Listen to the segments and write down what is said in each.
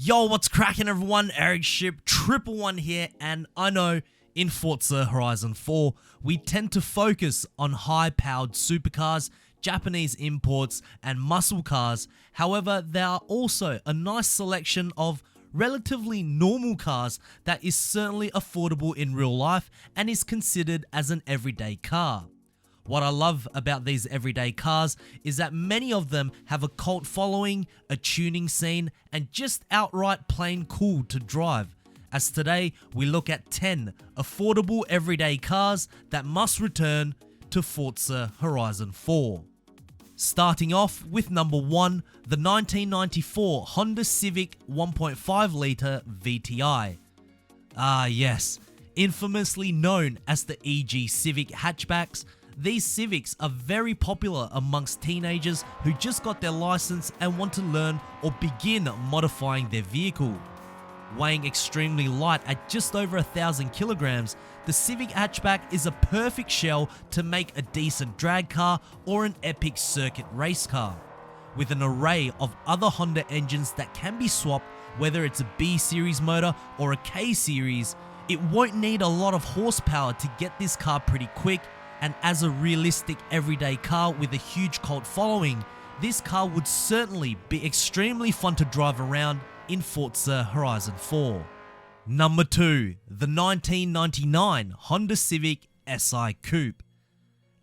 Yo, what's cracking everyone? Ericship, Triple One here, and I know in Forza Horizon 4, we tend to focus on high-powered supercars, Japanese imports, and muscle cars. However, there are also a nice selection of relatively normal cars that is certainly affordable in real life and is considered as an everyday car. What I love about these everyday cars is that many of them have a cult following, a tuning scene, and just outright plain cool to drive. As today, we look at 10 affordable everyday cars that must return to Forza Horizon 4. Starting off with number 1, the 1994 Honda Civic 1.5 litre VTI. Ah yes, infamously known as the EG Civic hatchbacks, these Civics are very popular amongst teenagers who just got their license and want to learn or begin modifying their vehicle. Weighing extremely light at just over 1,000 kilograms, the Civic hatchback is a perfect shell to make a decent drag car or an epic circuit race car. With an array of other Honda engines that can be swapped, whether it's a B series motor or a K series, it won't need a lot of horsepower to get this car pretty quick. And as a realistic everyday car with a huge cult following, this car would certainly be extremely fun to drive around in Forza Horizon 4. Number 2, the 1999 Honda Civic SI Coupe.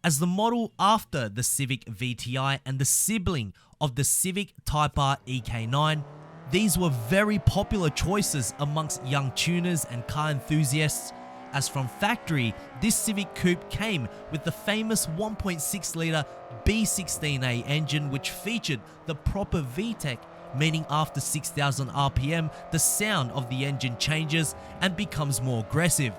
As the model after the Civic VTI and the sibling of the Civic Type R EK9, these were very popular choices amongst young tuners and car enthusiasts. As from factory, this Civic Coupe came with the famous 1.6 litre B16A engine, which featured the proper VTEC, meaning after 6,000 RPM, the sound of the engine changes and becomes more aggressive.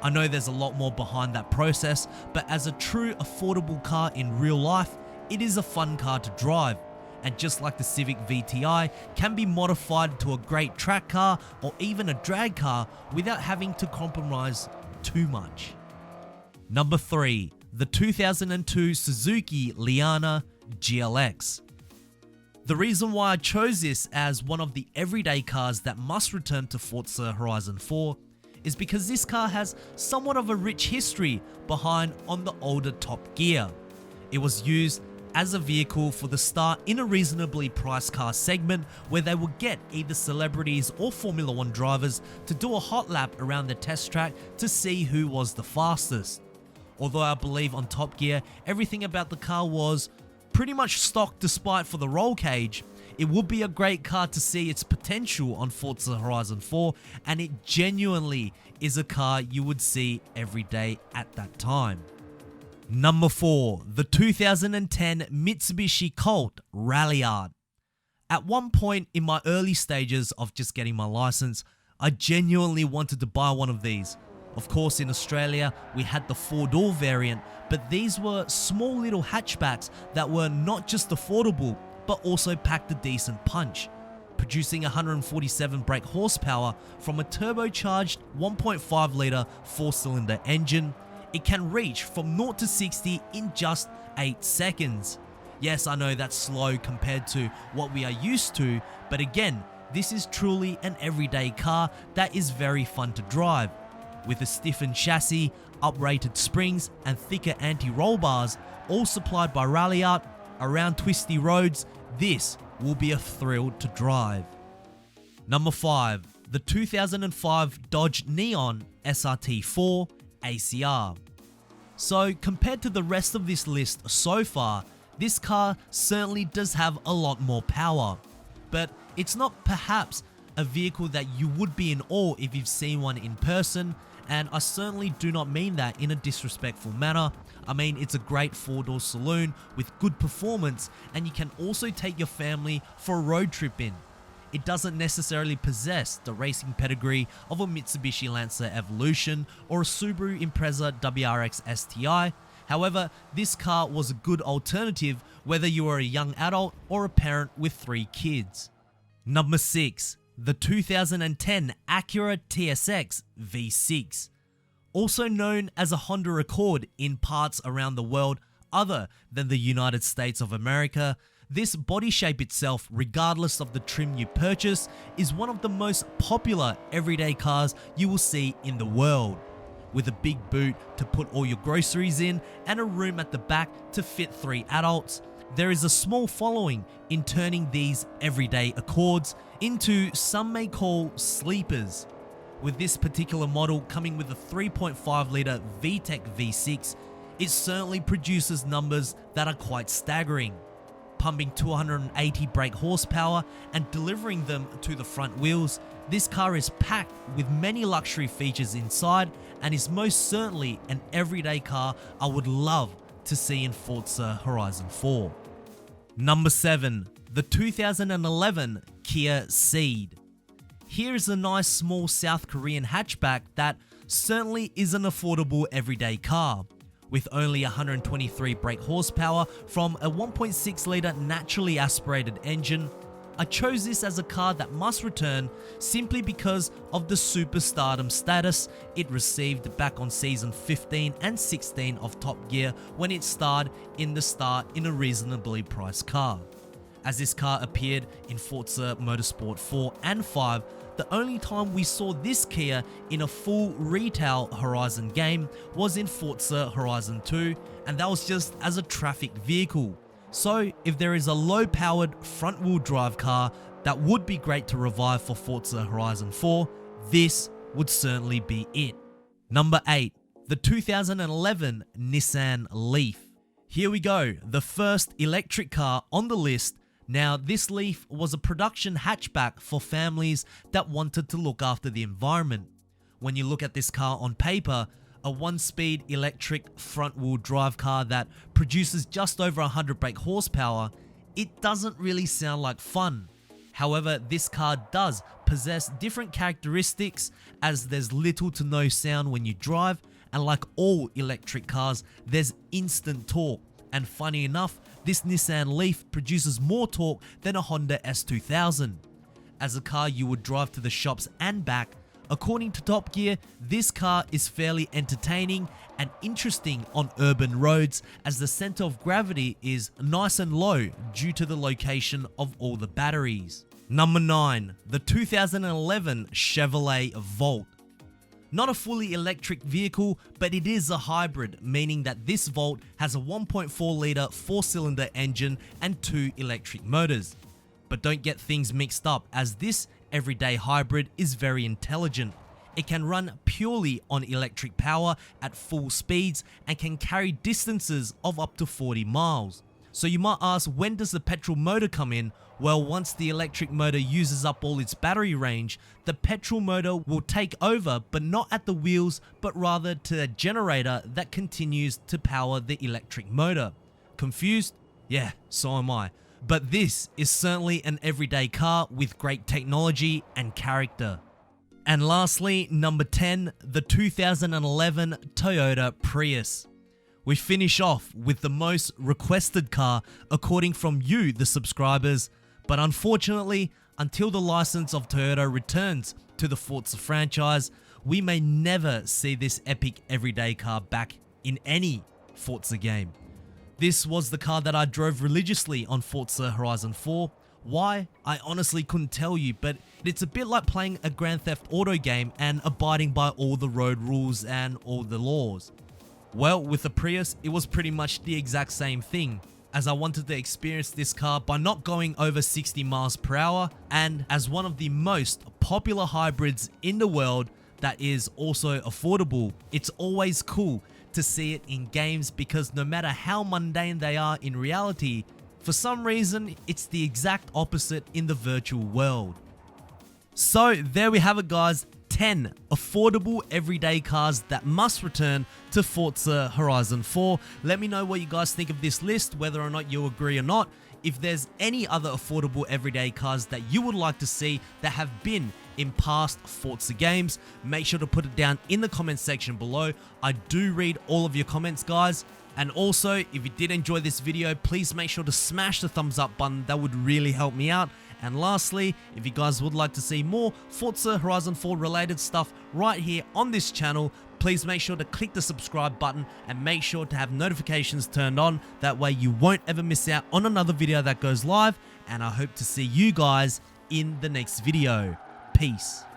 I know there's a lot more behind that process, but as a true affordable car in real life, it is a fun car to drive. And just like the Civic VTI, can be modified to a great track car or even a drag car without having to compromise too much. Number 3, the 2002 Suzuki Liana GLX. The reason why I chose this as one of the everyday cars that must return to Forza Horizon 4 is because this car has somewhat of a rich history behind on the older Top Gear. It was used as a vehicle for the start in a reasonably priced car segment where they would get either celebrities or Formula 1 drivers to do a hot lap around the test track to see who was the fastest. Although I believe on Top Gear, everything about the car was pretty much stock despite for the roll cage, it would be a great car to see its potential on Forza Horizon 4, and it genuinely is a car you would see every day at that time. Number 4, the 2010 Mitsubishi Colt Ralliart. At one point in my early stages of just getting my license, I genuinely wanted to buy one of these. Of course, in Australia, we had the 4-door variant, but these were small little hatchbacks that were not just affordable, but also packed a decent punch, producing 147 brake horsepower from a turbocharged 1.5 litre 4-cylinder engine. It can reach from 0 to 60 in just 8 seconds. Yes, I know that's slow compared to what we are used to, but again, this is truly an everyday car that is very fun to drive. With a stiffened chassis, uprated springs, and thicker anti-roll bars, all supplied by Ralliart, around twisty roads, this will be a thrill to drive. Number 5, the 2005 Dodge Neon SRT-4 ACR. So compared to the rest of this list so far, this car certainly does have a lot more power, but it's not perhaps a vehicle that you would be in awe if you've seen one in person, and I certainly do not mean that in a disrespectful manner. I mean, it's a great 4-door saloon with good performance, and you can also take your family for a road trip in. It doesn't necessarily possess the racing pedigree of a Mitsubishi Lancer Evolution or a Subaru Impreza WRX STI. However, this car was a good alternative whether you are a young adult or a parent with 3 kids. Number 6, the 2010 Acura TSX V6. Also known as a Honda Accord in parts around the world other than the United States of America, this body shape itself, regardless of the trim you purchase, is one of the most popular everyday cars you will see in the world. With a big boot to put all your groceries in and a room at the back to fit 3 adults, there is a small following in turning these everyday Accords into some may call sleepers. With this particular model coming with a 3.5 litre VTEC V6, it certainly produces numbers that are quite staggering. Pumping 280 brake horsepower and delivering them to the front wheels, this car is packed with many luxury features inside and is most certainly an everyday car I would love to see in Forza Horizon 4. Number 7. The 2011 Kia Cee'd. Here is a nice small South Korean hatchback that certainly is an affordable everyday car. With only 123 brake horsepower from a 1.6 litre naturally aspirated engine, I chose this as a car that must return simply because of the superstardom status it received back on season 15 and 16 of Top Gear when it starred in a reasonably priced car. As this car appeared in Forza Motorsport 4 and 5, the only time we saw this Kia in a full retail Horizon game was in Forza Horizon 2, and that was just as a traffic vehicle. So if there is a low-powered front-wheel drive car that would be great to revive for Forza Horizon 4, this would certainly be it. Number 8. The 2011 Nissan Leaf. Here we go, the first electric car on the list. Now, this Leaf was a production hatchback for families that wanted to look after the environment. When you look at this car on paper, a 1-speed electric front-wheel drive car that produces just over 100 brake horsepower, it doesn't really sound like fun. However, this car does possess different characteristics as there's little to no sound when you drive, and like all electric cars, there's instant torque. And funny enough, this Nissan Leaf produces more torque than a Honda S2000. As a car you would drive to the shops and back, according to Top Gear, this car is fairly entertaining and interesting on urban roads as the center of gravity is nice and low due to the location of all the batteries. Number 9. The 2011 Chevrolet Volt. Not a fully electric vehicle, but it is a hybrid, meaning that this Volt has a 1.4 litre 4-cylinder engine and 2 electric motors. But don't get things mixed up, as this everyday hybrid is very intelligent. It can run purely on electric power at full speeds and can carry distances of up to 40 miles. So you might ask, when does the petrol motor come in? Well, once the electric motor uses up all its battery range, the petrol motor will take over, but not at the wheels, but rather to a generator that continues to power the electric motor. Confused? Yeah, so am I. But this is certainly an everyday car with great technology and character. And lastly, number 10, the 2011 Toyota Prius. We finish off with the most requested car according from you, the subscribers, but unfortunately, until the license of Toyota returns to the Forza franchise, we may never see this epic everyday car back in any Forza game. This was the car that I drove religiously on Forza Horizon 4. Why? I honestly couldn't tell you, but it's a bit like playing a Grand Theft Auto game and abiding by all the road rules and all the laws. Well, with the Prius, it was pretty much the exact same thing, as I wanted to experience this car by not going over 60 miles per hour, and as one of the most popular hybrids in the world that is also affordable. It's always cool to see it in games because no matter how mundane they are in reality, for some reason, it's the exact opposite in the virtual world. So there we have it, guys. 10 affordable everyday cars that must return to Forza Horizon 4. Let me know what you guys think of this list, whether or not you agree or not. If there's any other affordable everyday cars that you would like to see that have been in past Forza games, make sure to put it down in the comment section below. I do read all of your comments, guys. And also, if you did enjoy this video, please make sure to smash the thumbs up button. That would really help me out. And lastly, if you guys would like to see more Forza Horizon 4 related stuff right here on this channel, please make sure to click the subscribe button and make sure to have notifications turned on. That way you won't ever miss out on another video that goes live, and I hope to see you guys in the next video. Peace.